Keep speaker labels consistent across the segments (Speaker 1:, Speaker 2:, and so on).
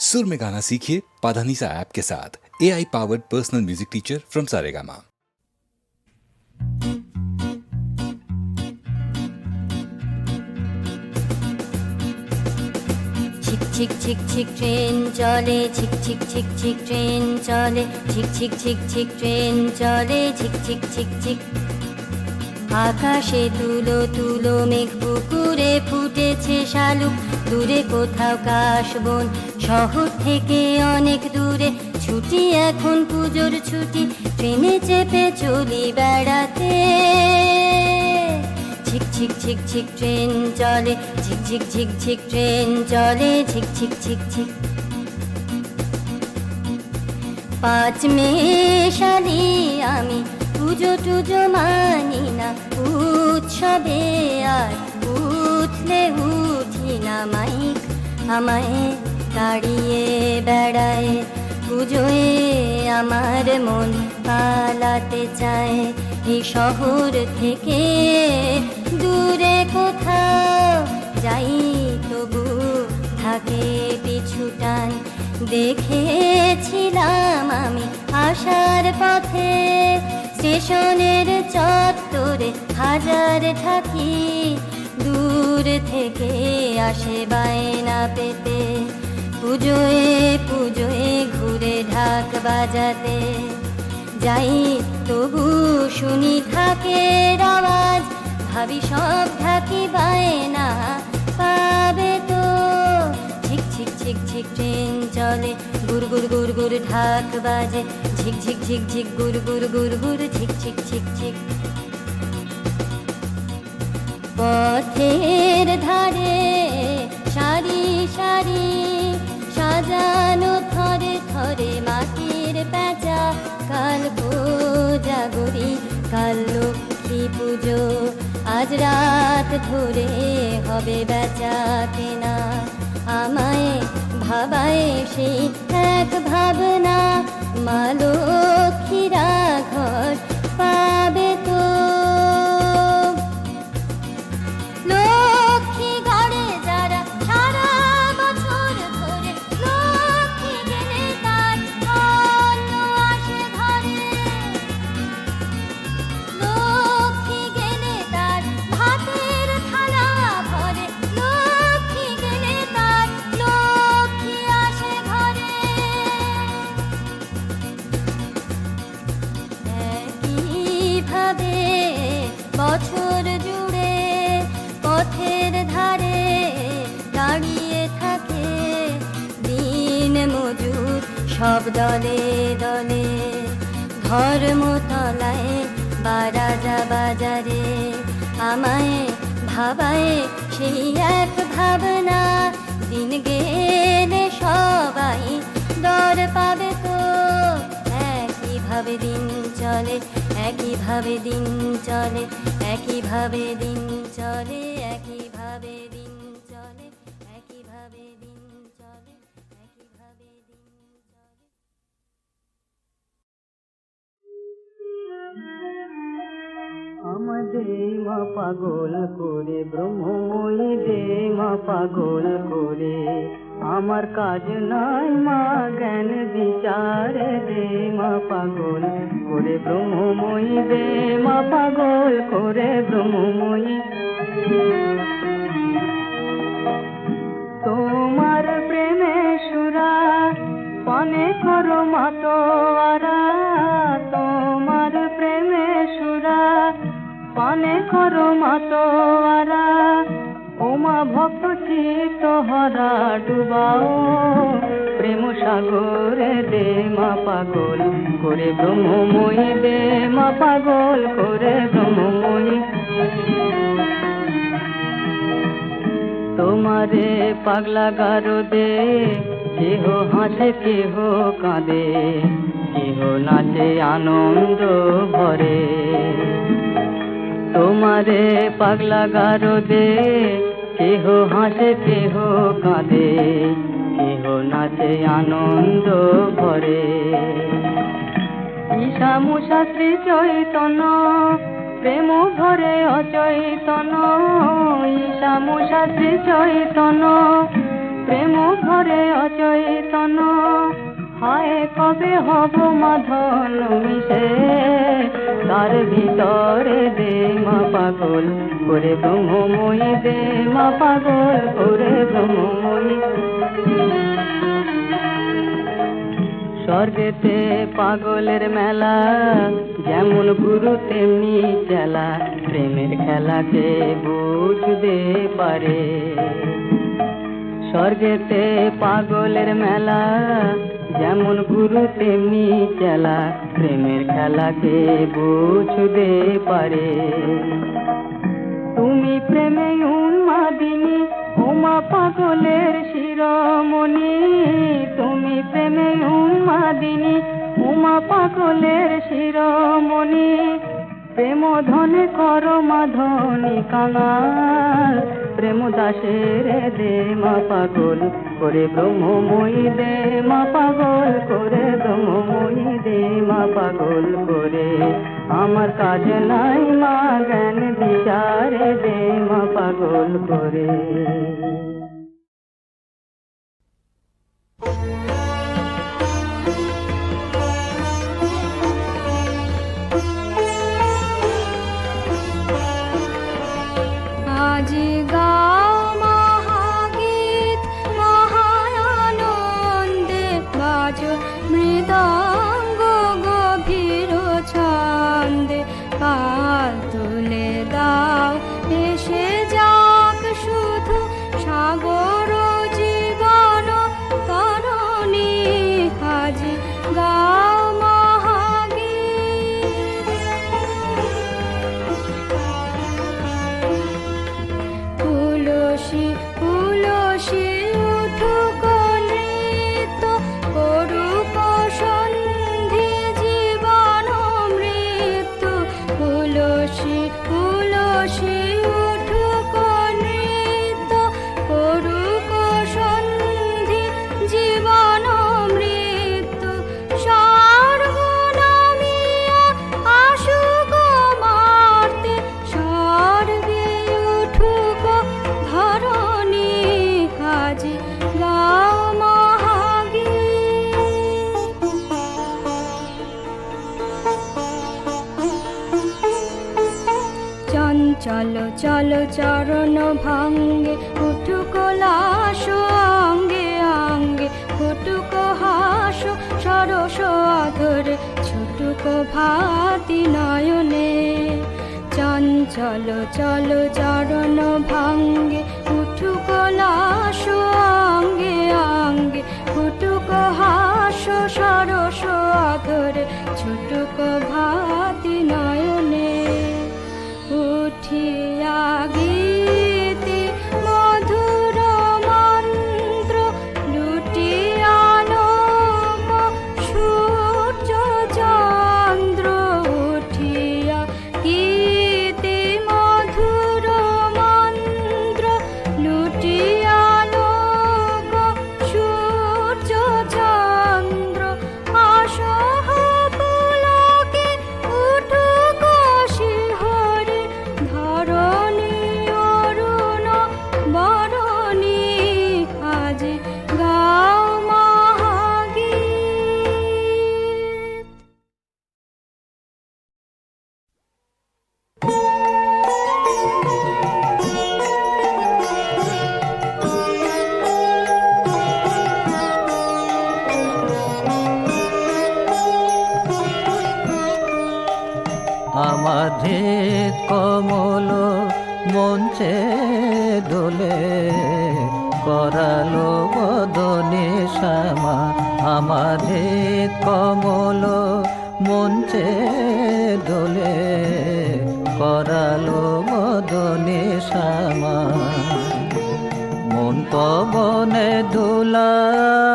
Speaker 1: सुर में गाना सीखिए पाधानीसा ऐप के साथ। AI powered personal music teacher from Saregama.
Speaker 2: छिक छिक छिक छिक ट्रेन चले, छिक छिक छिक छिक ट्रेन चले, छिक छिक छिक छिक ट्रेन चले, छिक छिक छिक छिक। আকাশে তুলো তুলো মেঘ, পুকুরে ফুটেছে শালুক, দূরে কোথাও কাশবন, শহর থেকে অনেক দূরে। ছুটি এখন পুজোর ছুটি, ট্রেনে চেপে চলি বেড়াতে। ঝিক ঝিক ঝিক ঝিক ট্রেন চলে, ঝিক ঝিক ঝিক ঝিক ট্রেন চলে, ঝিক ঝিক ঝিক ঝিক। 5 মেশালি আমি পুজো টুজো মানি না, উৎসবে আর উঠলে উঠি না মাইক, আমায় দাঁড়িয়ে বেড়ায়। পুজোয় আমার মন পালাতে চায় এই শহর থেকে দূরে কোথাও যাই, তবু থাকে পিছু টান। দেখেছিলাম আমি আসার পথে স্টেশনের চত্বরে হাজার ঠাকি, দূর থেকে আসে বায়না পেতে, পুজোয় পুজোয় ঘুরে ঢাক বাজাতে। যাই তবু শুনি ঢাকের আওয়াজ, ভাবি সব ঢাকি বায়না পাবে তো। ঝিক ঝিক ঝিক ঝিক ট্রেন চলে, গুড় গুড় গুড় গুড় ঢাক বাজে, ঝিক ঝিক ঝিক ঝিক গুড় গুড় গুড় গুড় ঝিক ঝিক ঝিক ঝিক। পথের ধারে সারি সারি সাজানো থরে থরে মাটির প্যাঁচা, কাল কোজাগরি কাল লক্ষ্মী পুজো, আজ রাত ধরে হবে বেচা কেনা। আমায় ভাবায় সেই এক ভাবনা, মা লক্ষ্মীরা ঘর পাবে তো। লক্ষ্মী গড়ে যারা সারা বছর ধরে, লক্ষ্মী গেলে তার অন্ন আসে ঘরে, লক্ষ্মী গেলে তার ভাতের থালা ভরে, লক্ষ্মী গেলে তার লক্ষ্মী আসে ঘরে। একইভাবে বছর জুড়ে পথের ধারে দাঁড়িয়ে থাকে দিন মজুর সব দলে দলে, ধর্মতলায় বা রাজা বাজারে। আমায় ভাবায় সেই এক ভাবনা, দিন গেলে সবাই দর পাবে তো। একইভাবে দিন চলে, একইভাবে দিন চলে, একইভাবে দিন চলে, একইভাবে দিন চলে, একইভাবে দিন চলে, একইভাবে দিন চলে।
Speaker 3: আমাদের মা পাগল করে, ব্রহ্মময়ী দে মা পাগল করে, আমার কাজ নাই মা জ্ঞান বিচারে দে মা পাগল করে, ব্রহ্মময়ী দে মা পাগল করে, ব্রহ্মময়ী। তোমার প্রেমে সুরা পানে করো মাতোয়ারা, তোমার প্রেমে সুরা পানে করো মাতোয়ারা, ওমা ভক্ত চিত্ত হরা ডুবাও প্রেম সাগরে দে মা পাগল করে, ব্রহ্মময়ী দে মা পাগল করে, ব্রহ্মময়ী। তোমারে পাগলা গারো দে, কেহ হাসে কেহ কাঁদে, কেহ নাচে আনন্দ ভরে। তোমারে পাগলা গারো দে, কেহ হাসে কেহ কাঁদে, কেহ নাচে আনন্দ ভরে। ঈশা মুষা শ্রী চৈতন্য প্রেম ভরে অচৈতন্য, ঈশা মুষা শ্রী চৈতন্য প্রেম ভরে অচৈতন্য, হায় কবে হব মাধন মিশে, তার ভিতরে দে মা পাগল করে ব্রহ্মময়ী, দে মা পাগল করে ব্রহ্মময়ী। স্বর্গেতে পাগলের মেলা, যেমন গুরু তেমনি চেলা, প্রেমের খেলাকে বুঝতে পারে। স্বর্গেতে পাগলের মেলা, যেমন গুরু তেমনি চেলা, প্রেমের খেলাকে বুঝতে পারে। তুমি প্রেমে উন্মাদিনী, ওমা পাগলের শিরোমণি, তুমি প্রেমে উন্মাদিনী, ওমা পাগলের শিরোমণি। প্রেম ধনে কর মাধনি কাঙাল, প্রেম দাসের দে মা পাগল করে ব্রহ্মময়ী, দে মা পাগল করে ব্রহ্মময়ী, দে মা পাগল করে। আমার কাজ নাই মা জ্ঞান বিচারে, দে মা পাগল করে।
Speaker 2: আজ গাও মহাগীত মহানন্দে, বাজো মৃদঙ্গ গভীর ছন্দে, পাল তুলে দাও এসে যাক শুধু সাগর জীবন তরণী। আজ গাও তুলসী তুলসী উঠুক নৃত্য, করুক সন্ধি জীবন মৃত্যু। তুলসী তুলসী উঠুক নৃত্য, করুক সন্ধি জীবন মৃত্যু। স্বর্গ নামিয়া আসুক মার্তে, স্বর্গে উঠুক ধরণী। আজ গাও মহাগীত। চঞ্চল চল চরণ ভঙ্গে, উঠুক লাস অঙ্গে অঙ্গে, ফুটুক হাস সরস অধরে, ছুটুক ভাতি নয়নে। চঞ্চল চল চরণ ভঙ্গে, উঠুক লাস অঙ্গে অঙ্গে, ফুটুক হাস সরস অধরে, ছুটুক ভাতি নয়নে। উঠিয়া গীতি মধুর মন্ত্র, লুটিয়া লোক সূর্য চন্দ্র। উঠিয়া গীতি মধুর মন্ত্র, লুটিয়া লোক সূর্য চন্দ্র। আসহ পুলকে উঠুক শিহরে, ধরণী অরুণ বরণী। আজ গাও মহাগীত।
Speaker 4: আমাদের কমল মঞ্চে দোলে, করালো বদনে শ্যামা। আমাদের কমল মঞ্চে দোলে, করালো বদনে শ্যামা। মন পবনে দোলাইছে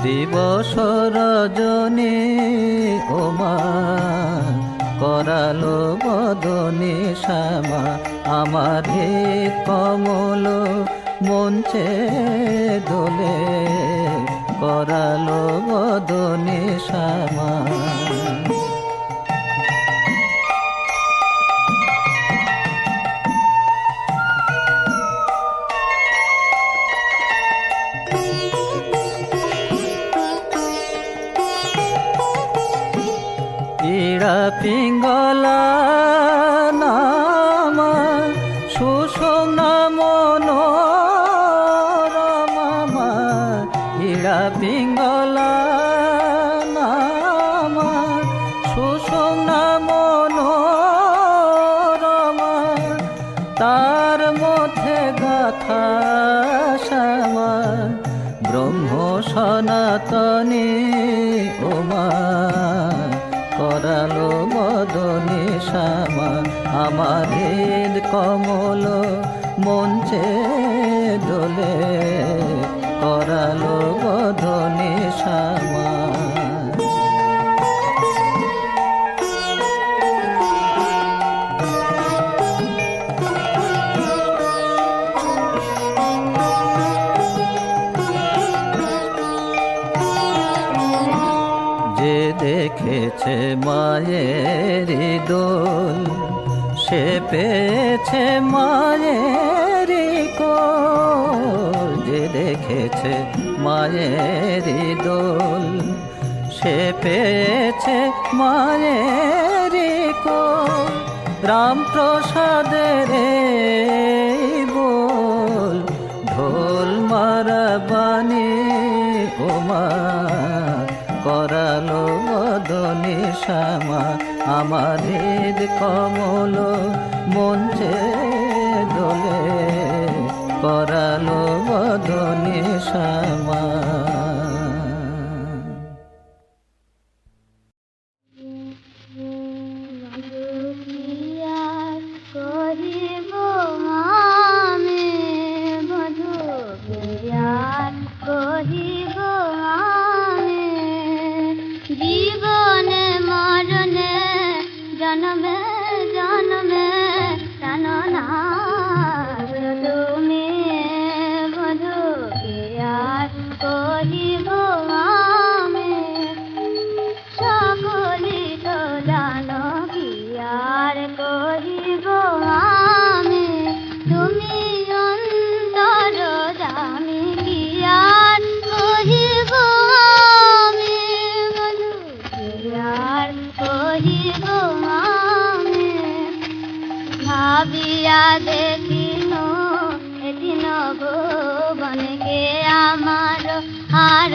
Speaker 4: দিবস রজনী, ওমা করালো বদনে শ্যামা। আমার কমল মঞ্চে দোলে, করালো বদনে শ্যামা। ইড়া পিঙ্গলা নামা সুষুম্না মনোরমা ইড়া পিঙ্গলা নামা সুষুম্না মনোরমা তার মধ্যে গাথা শ্যামা ব্রহ্ম সনাতনী উমা করালো বদনে শ্যামা আমার হৃদ কমল মঞ্চে দোলে করালো বদনে শ্যামা দেখেছে মায়ের দোল সে পেয়েছে মায়ের কোল যে দেখেছে মায়ের দোল সে পেয়েছে মায়ের কোল রামপ্রসাদের বল ঢোল মারা বাণী ওমা করালো বদনে শ্যামা আমার হৃদ কমল মঞ্চে দোলে করালো বদনে শ্যামা
Speaker 2: জীবনে মরণে জন্মে জন্মে প্রাণনা তুমি বধু আর কহিব আমি সকলি তো জানো কি আর কহিব আমি তুমি অন্তর জানি কি আর কহিব আমি বধু আর কহিব আমি ভাবিয়া দেখিনো এদিন ভুবনকে আমার হার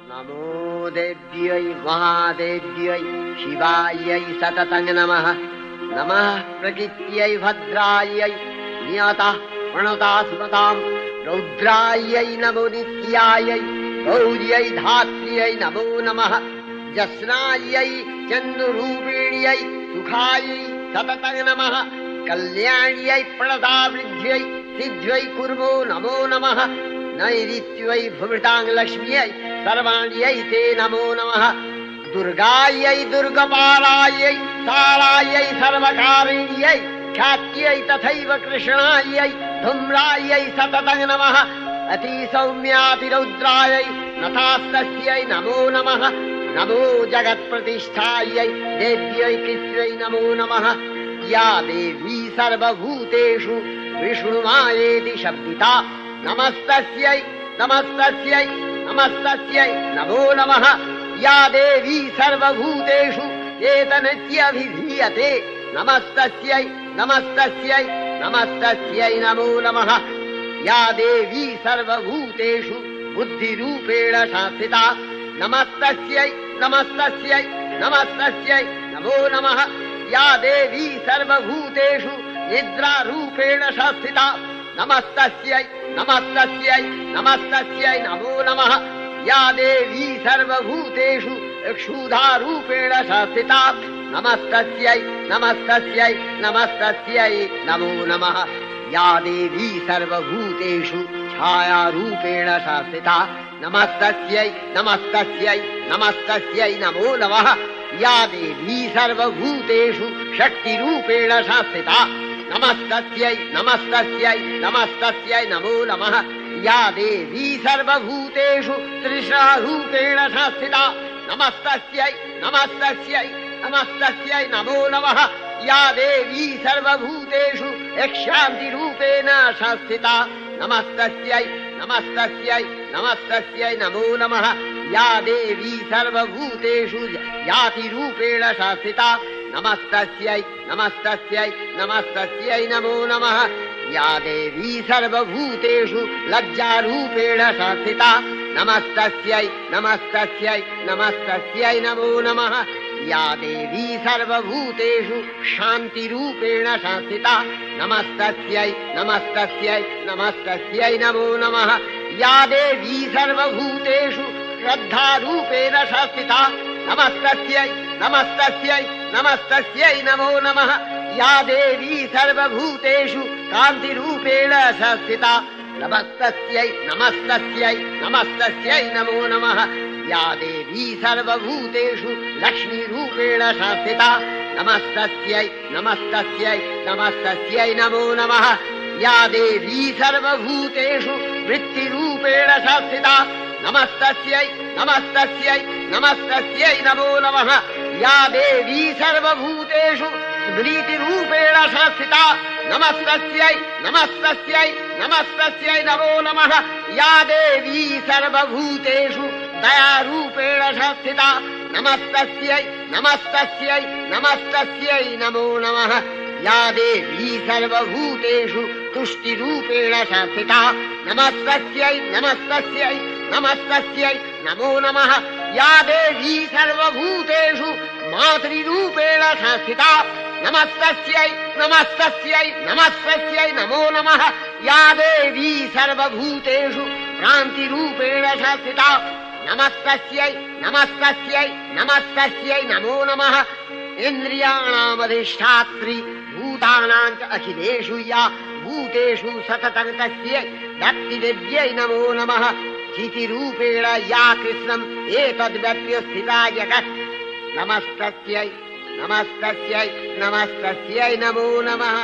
Speaker 5: नमो देव्यै महादेव्यै शिवायै सततं नमः। नमः प्रकृत्यै भद्रायै नियतः प्रणता सुमतां रौद्रायै नमो नित्यायै गौर्यै धात्र्यै नमो नमः। जस्नायै चन्द्ररूपिण्यै सुखायै सततं नमः। कल्याण्यै प्रणतावृद्ध्यै सिद्ध्यै कुर्मो नमो नमः। नैऋत्यै भुवृतां लक्ष्म्यै सर्वाण्यै ते नमो नमः। दुर्गायै दुर्गपालायै सालायै सर्वकारिण्यै ख्यात्यै तथैव कृष्णायै धूम्रायै सततं नमः। अतिसौम्यातिरौद्रायै नथास्तस्यै नमो नमः। नमो जगत्प्रतिष्ठायै देव्यै कृत्यै नमो नमः। या देवी सर्वभूतेषु विष्णुमायेति शब्दिता नमस्तस्यै नमस्तस्यै नमस्तस्यै नमो नमः। या देवी सर्वभूतेषु चेतनत्यभिधीयते नमस्तस्यै नमस्तस्यै नमस्तस्यै नमो नमः। या देवी सर्वभूतेषु बुद्धिरूपेण संस्थिता नमस्तस्यै नमस्तस्यै नमस्तस्यै नमो नमः। या देवी सर्वभूतेषु निद्रारूपेण संस्थिता नमस्तस्यै नमस्तस्यै नमस्तस्यै नमो नमः। या देवी सर्वभूतेषु क्षुधारूपेण संस्थिता नमस्तस्यै नमस्तस्यै नमस्तस्यै नमो नमः। या देवी सर्वभूतेषु छायारूपेण संस्थिता नमस्तस्यै नमस्तस्यै नमस्तस्यै नमो नमः। या देवी सर्वभूतेषु शक्तिरूपेण संस्थिता नमस्तस्यै नमस्तस्यै नमस्तस्यै नमो नमः। या देवी सर्वभूतेषु तृष्णारूपेण संस्थिता नमस्तस्यै नमस्तस्यै नमस्तस्यै नमो नमः। या देवी सर्वभूतेषु शान्तिरूपेण संस्थिता नमस्तस्यै नमस्तस्यै नमस्तस्यै नमो नमः। या देवी सर्वभूतेषु यातिरूपेण संस्थिता नमस्तस्यै नमस्तस्यै नमस्तस्यै नमो नमः। या देवी सर्वभूतेषु लज्जारूपेण संस्थिता नमस्तस्यै नमस्तस्यै नमस्तस्यै नमो नमः। या देवी सर्वभूतेषु शान्तिरूपेण संस्थिता नमस्तस्यै नमस्तस्यै नमस्तस्यै नमो नमः। या देवी सर्वभूतेषु श्रद्धारूपेण संस्थिता नमस्तस्यै नमस्तस्यै नमस्तस्यै नमो नमः। या देवी सर्वभूतेषु कान्तिरूपेण संस्थिता नमस्तस्यै नमस्तस्यै नमस्तस्यै नमो नमः। या देवी सर्वभूतेषु लक्ष्मीरूपेण संस्थिता नमस्तस्यै नमस्तस्यै नमस्तस्यै नमो नमः। या देवी सर्वभूतेषु वृत्तिरूपेण संस्थिता नमस्तस्यै नमस्तस्यै नमस्तस्यै नमो नमः। या देवी सर्वभूतेषु स्मृतिरूपेण संस्थिता नमस्तस्यै नमस्तस्यै नमस्तस्यै नमो नमः। या देवी सर्वभूतेषु दयारूपेण संस्थिता नमस्तस्यै नमस्तस्यै नमस्तस्यै नमो नमः। या देवी सर्वभूतेषु तुष्टिरूपेण संस्थिता नमस्तस्यै नमस्तस्यै नमस्तस्यै नमो नमः। या देवी सर्वभूतेषु मातृरूपेण संस्थिता नमस्तस्यै नमस्तस्यै नमस्तस्यै नमो नमः। या देवी सर्वभूतेषु भ्रान्तिरूपेण संस्थिता नमस्तस्यै नमस्तस्यै नमस्तस्यै नमो नमः। इन्द्रियाणामधिष्ठात्री भूतानां च अखिलेषु या भूतेषु सततं तस्यै दत्तिदेव्यै नमो नमः। चितिरूपेण या कृष्णम् एतद्व्यप्य स्थिता जगत् नमस्तस्यै नमस्तस्यै नमस्तस्यै नमो नमः।